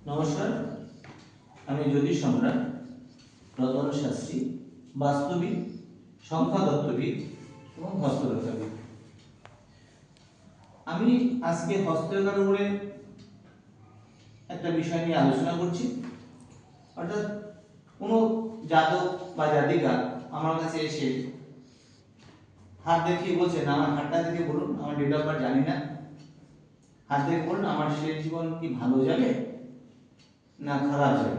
নমস্কার, আমি জ্যোতিষ সম্রাট রতন শাস্ত্রী, বাস্তবিক, সংখ্যাতত্ত্ববিদ এবং হস্তরেখাবিদ। আমি আজকে হস্তরেখার উপরে একটা বিষয় নিয়ে আলোচনা করছি। অর্থাৎ কোনো জাতক বা জাতিকা আমার কাছে এসে হাত দেখিয়ে বলছেন, আমার হাতটা দেখে বলুন, আমার ডেট অফ বার্থ জানি না, হাত দেখে বলুন আমার শেষ জীবন কি ভালো যাবে না খারাপ যাবে,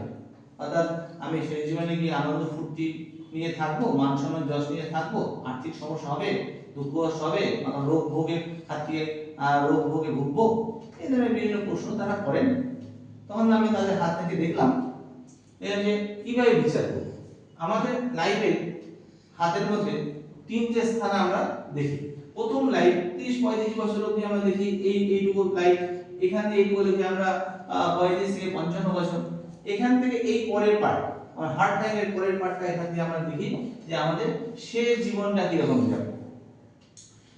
অর্থাৎ আমি সেই জীবনে কি আনন্দ ফুর্তি নিয়ে থাকবো, মান সম্মান যশ নিয়ে থাকবো, আর্থিক সমস্যা হবে, দুঃখ কষ্ট হবে, রোগ ভোগের হাত থেকে রোগ ভোগে ভুগবো, এই ধরনের বিভিন্ন প্রশ্ন তারা করেন। তখন আমি তাদের হাত থেকে দেখলাম যে কিভাবে বিচার করবো। আমাদের লাইফে হাতের মধ্যে তিনটে স্থান আমরা দেখি। প্রথম লাইফ 30-35 বছর অবধি আমরা দেখি এইটুকু লাইফ, এখান থেকে এইটুকু দেখি আমরা 35 থেকে 55 বছর, এখান থেকে এই পরের পার্ট আমার হার্ট টাইমের পরের পার্টটা এখান থেকে আমরা দেখি যে আমাদের শেষ জীবনটা কিরকম যাবে।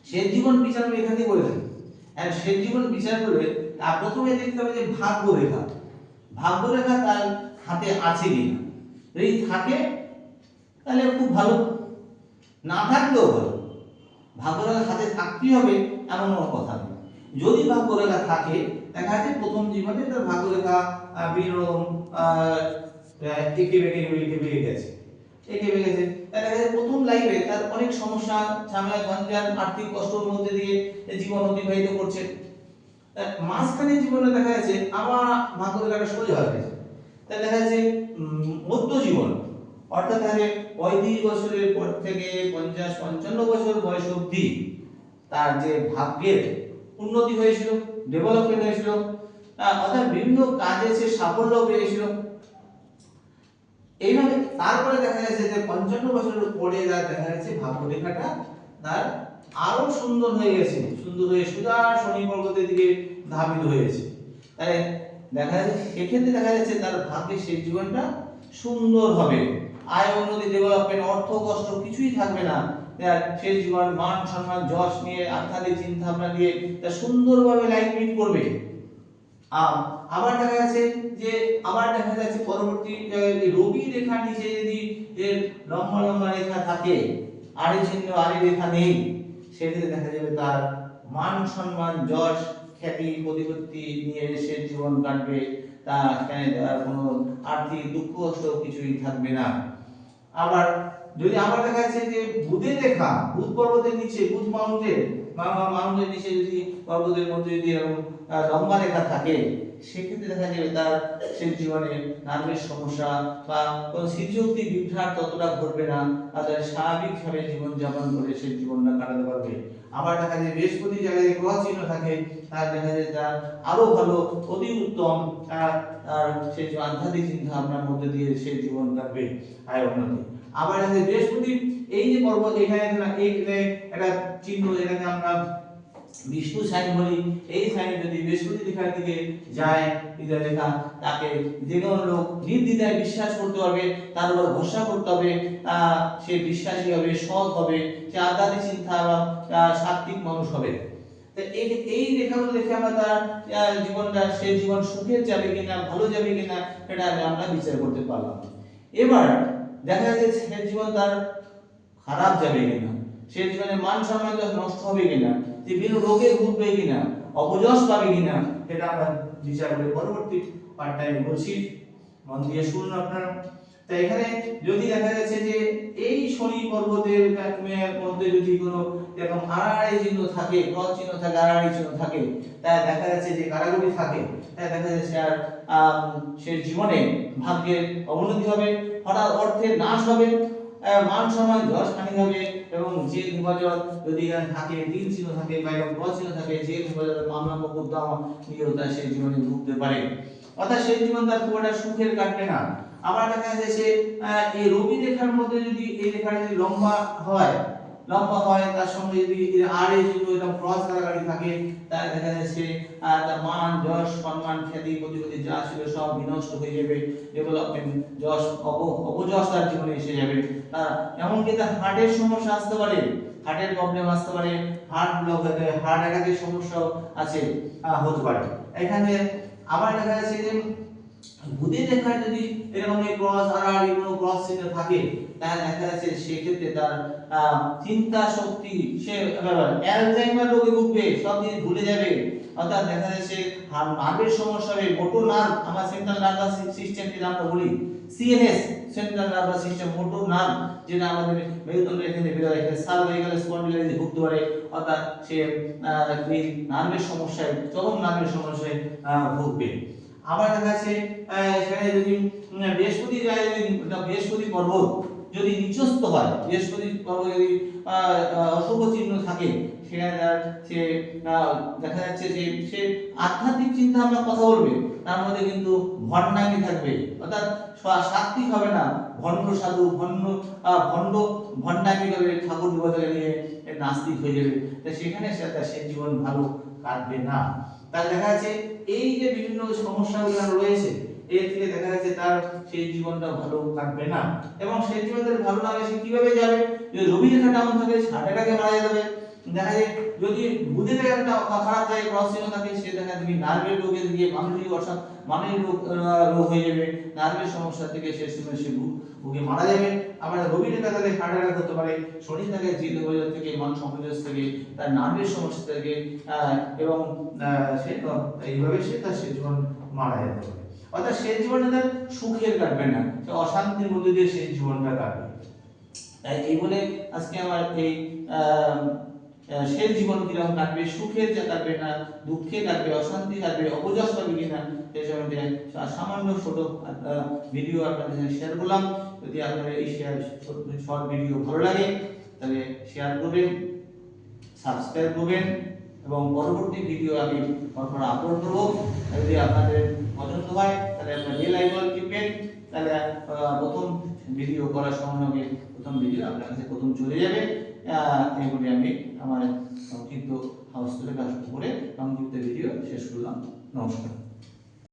শেষ জীবন বিচার আমি এখান থেকে করে থাকি। আর শেষ জীবন বিচার করে প্রথমে দেখতে হবে যে ভাগ্যরেখা, ভাগ্যরেখা তার হাতে আছে কিনা। যদি থাকে তাহলে খুব ভালো, না থাকলেও ভালো। ভাগ্যরেখা হাতে থাকতেই হবে এমন কোনো কথা নেই। যদি ভাগ্যরেখা থাকে, দেখা যাচ্ছে প্রথম জীবনে তার ভাগ্যরেখা বিরম এঁকে বেঁকে গেছে, দেখা যাচ্ছে প্রথম লাইফে তার অনেক সমস্যা, ঝামেলা, ঝঞ্ঝাট, আর্থিক কষ্টের মধ্যে দিয়ে জীবন অতিবাহিত করছে। মাঝখানে জীবনে দেখা যাচ্ছে আবার ভাগ্যরেখাটা সোজা হয়ে গেছে, তাই দেখা যাচ্ছে মধ্য জীবন, অর্থাৎ 35 বছরের পর থেকে 50-55 বছর বয়স অবধি তার যে ভাগ্যের উন্নতি হয়েছিল, ডেভেলপমেন্ট হয়েছিল, অর্থাৎ বিভিন্ন কাজে সে সাফল্য পেয়েছিল। এইভাবে তারপরে দেখা যাচ্ছে যে 55 বছরের পরে দেখা যাচ্ছে ভাগ্যরেখাটা তার আরো সুন্দর হয়ে গেছে, সুন্দর হয়ে সোজা শনি পর্বতের দিকে ধাবিত হয়েছে। তাই দেখা যাচ্ছে সেক্ষেত্রে দেখা যাচ্ছে তার ভাগ্যের সেই জীবনটা সুন্দর হবে, আয় উন্নতি, ডেভেলপমেন্ট, অর্থ কষ্ট কিছুই থাকবে না। সেই জীবন মান সম্মান যশ নিয়ে আধ্যাত্মিক চিন্তা ভাবনা নিয়ে তা সুন্দরভাবে লাইফ লিড করবে। আবার দেখা যাচ্ছে যে পরবর্তী রবি রেখার নিচে যদি এর লম্বা লম্বা রেখা থাকে, আড়ি চিহ্ন আড়ি রেখা নেই, সেক্ষেত্রে দেখা যাবে তার মান সম্মান যশ খ্যাতি প্রতিপত্তি নিয়ে সে জীবন কাটবে, তার কোনো আর্থিক দুঃখ কষ্ট কিছুই থাকবে না। আবার যদি আবার দেখা যাচ্ছে যে বুধের রেখা, বুধ পর্বতের নিচে, বুধ মাউন্টের নিচে যদি পর্বতের মধ্যে যদি এরকম লম্বা রেখা থাকে, সেক্ষেত্রে দেখা যাবে তার সেই জীবনে নার্ভের সমস্যা বা কোন স্মৃতিশক্তি বিভ্রাট ততটা ঘটবে না, তাদের স্বাভাবিকভাবে জীবনযাপন করে সেই জীবনটা কাটাতে পারবে। আবার দেখা যায় বৃহস্পতি জায়গায় গ্রহ চিহ্ন থাকে, তার দেখা যায় তার আরো ভালো অতি উত্তম আর সেই আধ্যাত্মিক চিন্তা ভাবনার মধ্যে দিয়ে সেই জীবন কাটবে, আয় উন্নতি। আবার দেখা যায় বৃহস্পতি এই যে পর্বত এখানে একটা চিহ্ন, এখানে আমরা বিষ্ণু সাইন বলি, এই সাইন যদি বৃহস্পতি রেখার দিকে যায় রেখা, তাকে যে কোনো লোক নির্দ্বিধায় বিশ্বাস করতে পারবে, তার উপর ভরসা করতে হবে, সে বিশ্বাসী হবে, সৎ হবে, সে আধ্যাত্মিক চিন্তা বা সাত্বিক মানুষ হবে। এই রেখাগুলো দেখে আমরা তার জীবনটা, সে জীবন সুখের যাবে কিনা, ভালো যাবে কিনা, এটা আমরা বিচার করতে পারলাম। এবার দেখা যাচ্ছে সে জীবন তার খারাপ যাবে কিনা, সে জীবনে মান সম্মান নষ্ট হবে কিনা, যে বিভিন্ন রোগে ভুগবে কিনা, অপযশ পাবে কিনা, এটা আমরা বিচার করে পরবর্তী পার্টটায় বলছি, মন দিয়ে শুনুন আপনারা। তাই এখানে যদি দেখা যাচ্ছে যে এই শনি পর্বতের মধ্যে যদি কোনো এরকম আড়াআড়ি চিহ্ন থাকে, ক্রস চিহ্ন থাকে, আড়াআড়ি চিহ্ন থাকে, তাই দেখা যাচ্ছে যে কারাগুলি থাকে, তাই দেখা যাচ্ছে আর সে জীবনে ভাগ্যের অবনতি হবে, হঠাৎ অর্থের নাশ হবে, মান সম্মান যশ হানি হবে, এবং যে হেফাজত যদি থাকে, তিল চিহ্ন থাকে বা এরকম ক্রস চিহ্ন থাকে, যে হেফাজত মামলা মোকদ্দমা নিয়েও তার সেই জীবনে ভুগতে পারে, অর্থাৎ সেই জীবন তার খুব একটা সুখের কাটবে না। আবার দেখা যায় সে এই রবি রেখার মধ্যে যদি এই রেখাটা যদি লম্বা হয়, তার সঙ্গে যদি আর এই যদি এরকম ক্রস কাটাকাটি থাকে, তাহলে দেখা যাচ্ছে তার মান যশ সম্মান খ্যাতি প্রতিপত্তি যা ছিল সব বিনষ্ট হয়ে যাবে, ডেভেলপমেন্ট যশ অপযশ তার জীবনে এসে যাবে। তার এমনকি তার হার্টের সমস্যা আসতে পারে, হার্টের প্রবলেম আসতে পারে, হার্ট ব্লক হতে, হার্ট অ্যাটাকের সমস্যা আছে, হতে পারে। এখানে আবার দেখা যাচ্ছে যে বুধের রেখায় যদি এরকম ক্রস আর কোনো ক্রস চিহ্ন থাকে, তাহলে দেখা যাচ্ছে সেক্ষেত্রে তার চিন্তা শক্তি, সে অ্যালজাইমার রোগে ভুগবে, সব জিনিস ভুলে যাবে। অর্থাৎ দেখা যাচ্ছে নার্ভের সমস্যা হবে, মোটর নার্ভ, আমার সেন্ট্রাল নার্ভাস সিস্টেম যেটা আমরা বলি CNS, central nervous system, motor nerve যেটা আমাদের মেরুদণ্ডের এখানে বের হয়, সার্ভাইকাল স্পন্ডিলাইটিস ভুগতে পারে। অর্থাৎ সে এই নার্ভের সমস্যায়, চরম নার্ভের সমস্যায় ভুগবে। আবার দেখা যাচ্ছে সেখানে যদি বৃহস্পতি যায়, বৃহস্পতি পর্বত যদি নিচস্থ হয়, বৃহস্পতি পর্বত যদি অশুভ চিহ্ন থাকে, সেখানে সে দেখা যাচ্ছে যে সে আধ্যাত্মিক চিন্তা ভাবনা কথা বলবে, তার মধ্যে কিন্তু ভণ্ডামি থাকবে, অর্থাৎ সাত্বিক হবে না, ভণ্ড সাধু, ভণ্ড ভণ্ডামি করবে, ঠাকুর দেবতাকে নিয়ে নাস্তিক হয়ে যাবে। তাই সেখানে সে জীবন ভালো কাটবে না। তাহলে দেখা যাচ্ছে এই যে বিভিন্ন সমস্যাগুলো রয়েছে, এর থেকে দেখা যাচ্ছে তার সেই জীবনটা ভালো কাটবে না। এবং সেই জীবনটা ভালো না হলে সে কিভাবে যাবে? যদি রবি রেখা ডাউন থাকে, হার্ট মারা যাবে। দেখা যায় যদি বুধের রেখাটা খারাপ থাকে, ক্রস চিহ্ন থাকে, সে দেখা যাবে নার্ভের রোগে গিয়ে মানসিক অশান্তি, মানসিক রোগ হয়ে যাবে, নার্ভের সমস্যা থেকে সে ভুগে মারা যাবে। আবার রবি রেখা তাহলে হার্ট অ্যাটাক হতে পারে, শনি থাকে জিদ থেকে, মান সংযোগ থেকে, তার নার্ভের সমস্যা থেকে, এবং সে এইভাবে সে তার সে জীবন মারা যেতে পারে। অর্থাৎ সে জীবনটা তার সুখের কাটবে না, সে অশান্তির মধ্যে দিয়ে সেই জীবনটা কাটবে। তাই এই বলে আজকে আমার এই শেষ জীবন কিরকম কাটবে, সুখের যে কাটবে না দুঃখে কাটবে, অশান্তি কাটবে, অপযশ পাবে কিনা, সেই সম্বন্ধে সামান্য ছোট ভিডিও আপনাদের সাথে শেয়ার করলাম। যদি আপনাদের এই শর্ট ভিডিও ভালো লাগে তাহলে শেয়ার করবেন, সাবস্ক্রাইব করবেন, এবং পরবর্তী ভিডিও আমি পরপর আপলোড করব। যদি আপনাদের পছন্দ হয় তাহলে আপনারা বেল আইকন টিপবেন, তাহলে প্রথম ভিডিও করার সঙ্গে সঙ্গে প্রথম ভিডিও আপনার কাছে প্রথম চলে যাবে। এইভাবে আমি আমার সংক্ষিপ্ত হাউস করে কাজ করে সংক্ষিপ্ত ভিডিও শেষ করলাম। নমস্কার।